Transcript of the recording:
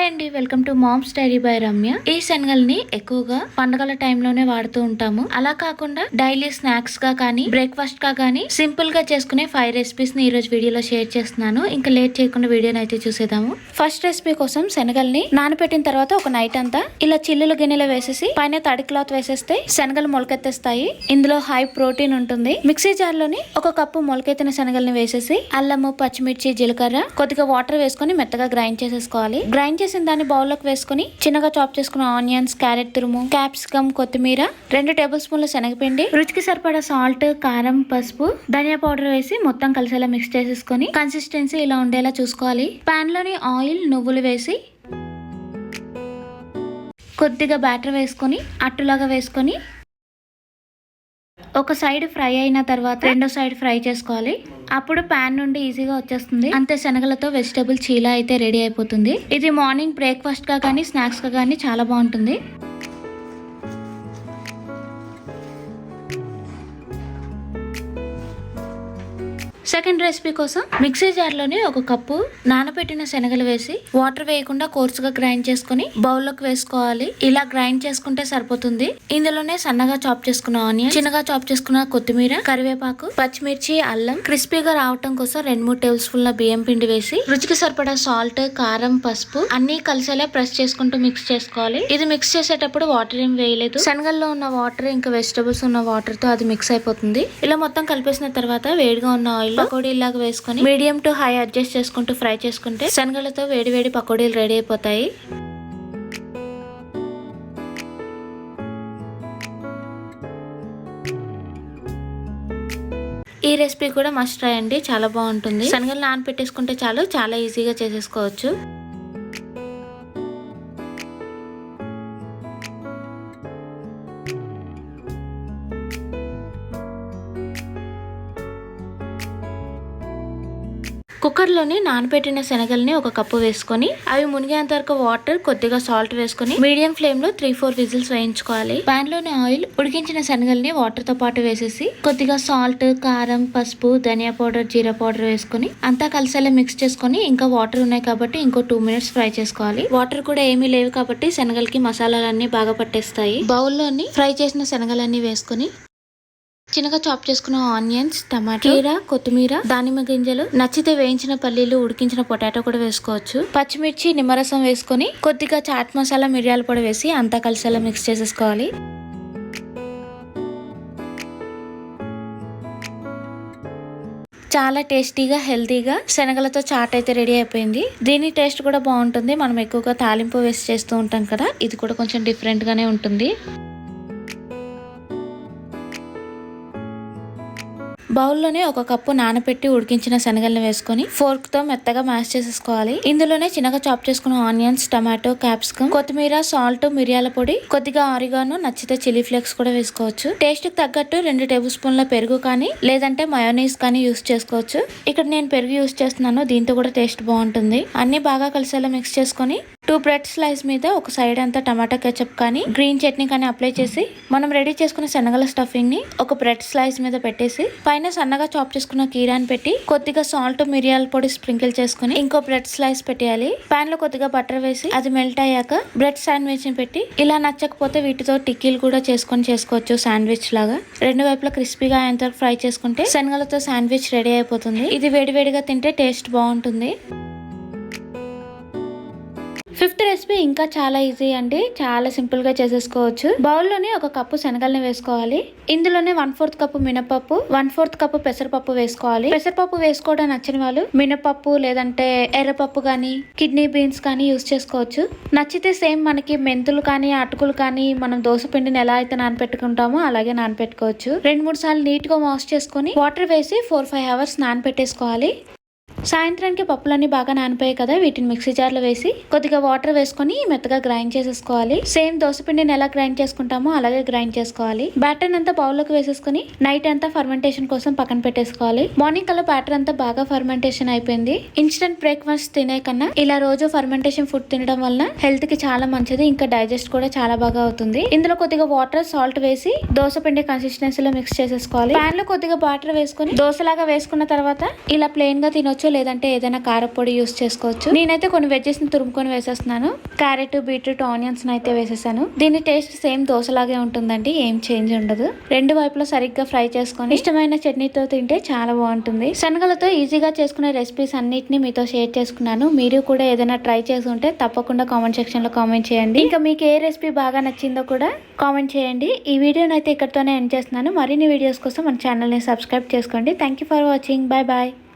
Hi అండి, welcome to mom's diary by Ramya. ఈ శనగల్ని ఎక్కువగా పండుగల టైంలోనే వాడుతూ ఉంటాము. అలా కాకుండా డైలీ స్నాక్స్ గా కానీ బ్రేక్ఫాస్ట్ గా కానీ సింపుల్ గా చేసుకునే 5 రెసిపీస్ ని ఈ రోజు వీడియోలో షేర్ చేస్తున్నాను. ఇంకా లేట్ చేయకుండా వీడియోని అయితే చూసేద్దాము. ఫస్ట్ రెసిపీ కోసం శనగల్ని నానబెట్టిన తర్వాత ఒక నైట్ అంతా ఇలా చిల్లులు గిన్నెలో వేసేసి పైన తడి క్లాత్ వేసేస్తే శనగలు మొలకెత్తేస్తాయి. ఇందులో హై ప్రోటీన్ ఉంటుంది. మిక్సీ జార్ లోని ఒక కప్పు మొలకెత్తిన శనగల్ని వేసేసి అల్లము, పచ్చిమిర్చి, జీలకర్ర, కొద్దిగా వాటర్ వేసుకొని మెత్తగా గ్రైండ్ చేసేసుకోవాలి. గ్రైండ్ చేసిన దాన్ని బౌల్లోకి వేసుకుని చిన్నగా చాప్ చేసుకున్న ఆనియన్స్, క్యారెట్ తురుము, క్యాప్సికమ్, కొత్తిమీర, 2 టేబుల్ స్పూన్ల శనగపిండి, రుచికి సరిపడా సాల్ట్, కారం, పసుపు, ధనియా పౌడర్ వేసి మొత్తం కలిసేలా మిక్స్ చేసేసుకొని కన్సిస్టెన్సీ ఇలా ఉండేలా చూసుకోవాలి. పాన్ లోని ఆయిల్, నువ్వులు వేసి కొద్దిగా బ్యాటర్ వేసుకొని అట్టులాగా వేసుకొని ఒక సైడ్ ఫ్రై అయిన తర్వాత రెండో సైడ్ ఫ్రై చేసుకోవాలి. అప్పుడు పాన్ నుండి ఈజీగా వచ్చేస్తుంది. అంతే, శనగలతో వెజిటబుల్ చీలా అయితే రెడీ అయిపోతుంది. ఇది మార్నింగ్ బ్రేక్ఫాస్ట్ గా కానీ స్నాక్స్ గా కానీ చాలా బాగుంటుంది. సెకండ్ రెసిపీ కోసం మిక్సీ జార్ లోని ఒక కప్పు నానబెట్టిన శనగలు వేసి వాటర్ వేయకుండా కోర్సుగా గ్రైండ్ చేసుకుని బౌల్లోకి వేసుకోవాలి. ఇలా గ్రైండ్ చేసుకుంటే సరిపోతుంది. ఇందులోనే సన్నగా చాప్ చేసుకున్న ఆనియన్, చిన్నగా చాప్ చేసుకున్న కొత్తిమీర, కరివేపాకు, పచ్చిమిర్చి, అల్లం, క్రిస్పీగా రావటం కోసం 2-3 టేబుల్ స్పూన్ల బియ్యం పిండి వేసి రుచికి సరిపడా సాల్ట్, కారం, పసుపు అన్ని కలిసేలా ప్రెస్ చేసుకుంటూ మిక్స్ చేసుకోవాలి. ఇది మిక్స్ చేసేటప్పుడు వాటర్ ఏం వేయలేదు. శనగల్లో ఉన్న వాటర్ ఇంకా వెజిటబుల్స్ ఉన్న వాటర్ తో అది మిక్స్ అయిపోతుంది. ఇలా మొత్తం కలిపేసిన తర్వాత వేడిగా ఉన్న ఆయిల్ పకోడీలాగా వేసుకొని మీడియం టు హై అడ్జస్ట్ చేసుకుంటూ ఫ్రై చేసుకుంటే శనగలతో వేడి వేడి పకోడీలు రెడీ అయిపోతాయి. ఈ రెసిపీ కూడా మస్ట్ ట్రై అండి, చాలా బాగుంటుంది. శనగలు నానబెట్టేసుకుంటే చాలు, చాలా ఈజీగా చేసేసుకోవచ్చు. కుక్కర్ లోని నానబెట్టిన శనగల్ని ఒక కప్పు వేసుకొని అవి మునిగేంత వరకు వాటర్, కొద్దిగా సాల్ట్ వేసుకొని మీడియం ఫ్లేమ్ లో 3-4 విజిల్స్ వేయించుకోవాలి. పాన్ లోని ఆయిల్, ఉడికించిన శనగల్ని వాటర్ తో పాటు వేసేసి కొద్దిగా సాల్ట్, కారం, పసుపు, ధనియా పౌడర్, జీరా పౌడర్ వేసుకొని అంతా కలిసేలా మిక్స్ చేసుకొని ఇంకా వాటర్ ఉన్నాయి కాబట్టి ఇంకో 2 మినిట్స్ ఫ్రై చేసుకోవాలి. వాటర్ కూడా ఏమీ లేవు కాబట్టి శనగలకి మసాలాలన్నీ బాగా పట్టేస్తాయి. బౌల్లోని ఫ్రై చేసిన శనగలన్నీ వేసుకొని చిన్నగా చాప్ చేసుకున్న ఆనియన్స్, టమాటో, కీర, కొత్తిమీర, దానిమ్మ గింజలు, నచ్చితే వేయించిన పల్లీలు, ఉడికించిన పొటాటో కూడా వేసుకోవచ్చు. పచ్చిమిర్చి, నిమ్మరసం వేసుకొని కొద్దిగా చాట్ మసాలా, మిరియాల పొడి వేసి అంతా కలిసేలా మిక్స్ చేసేసుకోవాలి. చాలా టేస్టీగా, హెల్తీగా శనగలతో చాట్ అయితే రెడీ అయిపోయింది. దీని టేస్ట్ కూడా బాగుంటుంది. మనం ఎక్కువగా తాలింపు వేసి చేస్తూ ఉంటాం కదా, ఇది కూడా కొంచెం డిఫరెంట్ గానే ఉంటుంది. బౌల్లోనే ఒక కప్పు నానబెట్టి ఉడికించిన శనగల్ని వేసుకొని ఫోర్క్ తో మెత్తగా మ్యాష్ చేసేసుకోవాలి. ఇందులోనే చిన్నగా చాప్ చేసుకున్న ఆనియన్స్, టమాటో, క్యాప్సికమ్, కొత్తిమీర, సాల్ట్, మిరియాల పొడి, కొద్దిగా ఆరిగాను, నచ్చితే చిల్లీ ఫ్లేక్స్ కూడా వేసుకోవచ్చు. టేస్ట్ కి తగ్గట్టు 2 టేబుల్ స్పూన్ల పెరుగు కానీ లేదంటే మయోనీస్ కానీ యూస్ చేసుకోవచ్చు. ఇక్కడ నేను పెరుగు యూస్ చేస్తున్నాను, దీంతో కూడా టేస్ట్ బాగుంటుంది. అన్ని బాగా కలిసేలా మిక్స్ చేసుకొని 2 బ్రెడ్ స్లైస్ మీద ఒక సైడ్ అంతా టమాటా కెచప్ కానీ గ్రీన్ చట్నీ కానీ అప్లై చేసి మనం రెడీ చేసుకున్న శనగల స్టఫింగ్ ని ఒక బ్రెడ్ స్లైస్ మీద పెట్టేసి పైన సన్నగా చాప్ చేసుకున్న కీరాని పెట్టి కొద్దిగా సాల్ట్, మిరియాల పొడి స్ప్రింకిల్ చేసుకుని ఇంకో బ్రెడ్ స్లైస్ పెట్టేయాలి. పాన్ లో కొద్దిగా బటర్ వేసి అది మెల్ట్ అయ్యాక బ్రెడ్ శాండ్విచ్ ని పెట్టి, ఇలా నచ్చకపోతే వీటితో టిక్కీలు కూడా చేసుకోవచ్చు శాండ్విచ్ లాగా. 2 వైపులా క్రిస్పీగా అయ్యేంత ఫ్రై చేసుకుంటే శనగలతో శాండ్విచ్ రెడీ అయిపోతుంది. ఇది వేడివేడిగా తింటే టేస్ట్ బాగుంటుంది. ఫిఫ్త్ రెసిపీ ఇంకా చాలా ఈజీ అండి, చాలా సింపుల్ గా చేసేసుకోవచ్చు. బౌల్లోని ఒక కప్పు శనగల్ని వేసుకోవాలి. ఇందులోనే 1/4 కప్పు మినపప్పు, 1/4 కప్పు పెసరపప్పు వేసుకోవాలి. పెసరపప్పు వేసుకోవడం నచ్చిన వాళ్ళు మినపప్పు లేదంటే ఎర్రపప్పు కానీ కిడ్నీ బీన్స్ కానీ యూస్ చేసుకోవచ్చు. నచ్చితే సేమ్ మనకి మెంతులు కానీ అటుకులు కానీ మనం దోశ పిండిని ఎలా అయితే నానపెట్టుకుంటామో అలాగే నానపెట్టుకోవచ్చు. 2-3 సార్లు నీట్ గా వాష్ చేసుకుని వాటర్ వేసి 4-5 అవర్స్ నానపెట్టేసుకోవాలి. సాయంత్రానికి పప్పులన్నీ బాగా నానిపోయాయి కదా, వీటిని మిక్సీ జార్లో వేసి కొద్దిగా వాటర్ వేసుకొని మెత్తగా గ్రైండ్ చేసేసుకోవాలి. సేమ్ దోసపిండిని ఎలా గ్రైండ్ చేసుకుంటామో అలాగే గ్రైండ్ చేసుకోవాలి. బ్యాటర్ అంతా బౌల్లోకి వేసేసుకుని నైట్ అంతా ఫర్మెంటేషన్ కోసం పక్కన పెట్టేసుకోవాలి. మార్నింగ్ కల్లా బ్యాటర్ అంతా బాగా ఫర్మెంటేషన్ అయిపోయింది. ఇన్స్టెంట్ బ్రేక్ఫాస్ట్ తినే కన్నా ఇలా రోజు ఫర్మెంటేషన్ ఫుడ్ తినడం వల్ల హెల్త్ కి చాలా మంచిది, ఇంకా డైజెస్ట్ కూడా చాలా బాగా అవుతుంది. ఇందులో కొద్దిగా వాటర్, సాల్ట్ వేసి దోసపిండి కన్సిస్టెన్సీలో మిక్స్ చేసేసుకోవాలి. పాన్ లో కొద్దిగా బాటర్ వేసుకుని దోశలాగా వేసుకున్న తర్వాత ఇలా ప్లెయిన్ గా తినొచ్చు, లేదంటే ఏదైనా కారపొడి యూస్ చేసుకోవచ్చు. నేనైతే కొన్ని వెజ్జెస్ ని తురుముకొని వేసేస్తున్నాను. క్యారెట్, బీట్రూట్, ఆనియన్స్ అయితే వేసేసాను. దీని టేస్ట్ సేమ్ దోశలాగే ఉంటుందండి, ఏం చేంజ్ ఉండదు. రెండు వైపులా సరిగ్గా ఫ్రై చేసుకొని ఇష్టమైన చట్నీతో తింటే చాలా బాగుంటుంది. శనగలతో ఈజీగా చేసుకునే రెసిపీస్ అన్నిటిని మీతో షేర్ చేసుకున్నాను. మీరు కూడా ఏదైనా ట్రై చేసి ఉంటే తప్పకుండా కామెంట్ సెక్షన్ లో కామెంట్ చేయండి. ఇంకా మీకు ఏ రెసిపీ బాగా నచ్చిందో కూడా కామెంట్ చేయండి. ఈ వీడియోని అయితే ఇక్కడితోనే ఎండ్ చేస్తున్నాను. మరిన్ని వీడియోస్ కోసం మన ఛానల్ ని సబ్స్క్రైబ్ చేసుకోండి. Thank you for watching. Bye bye.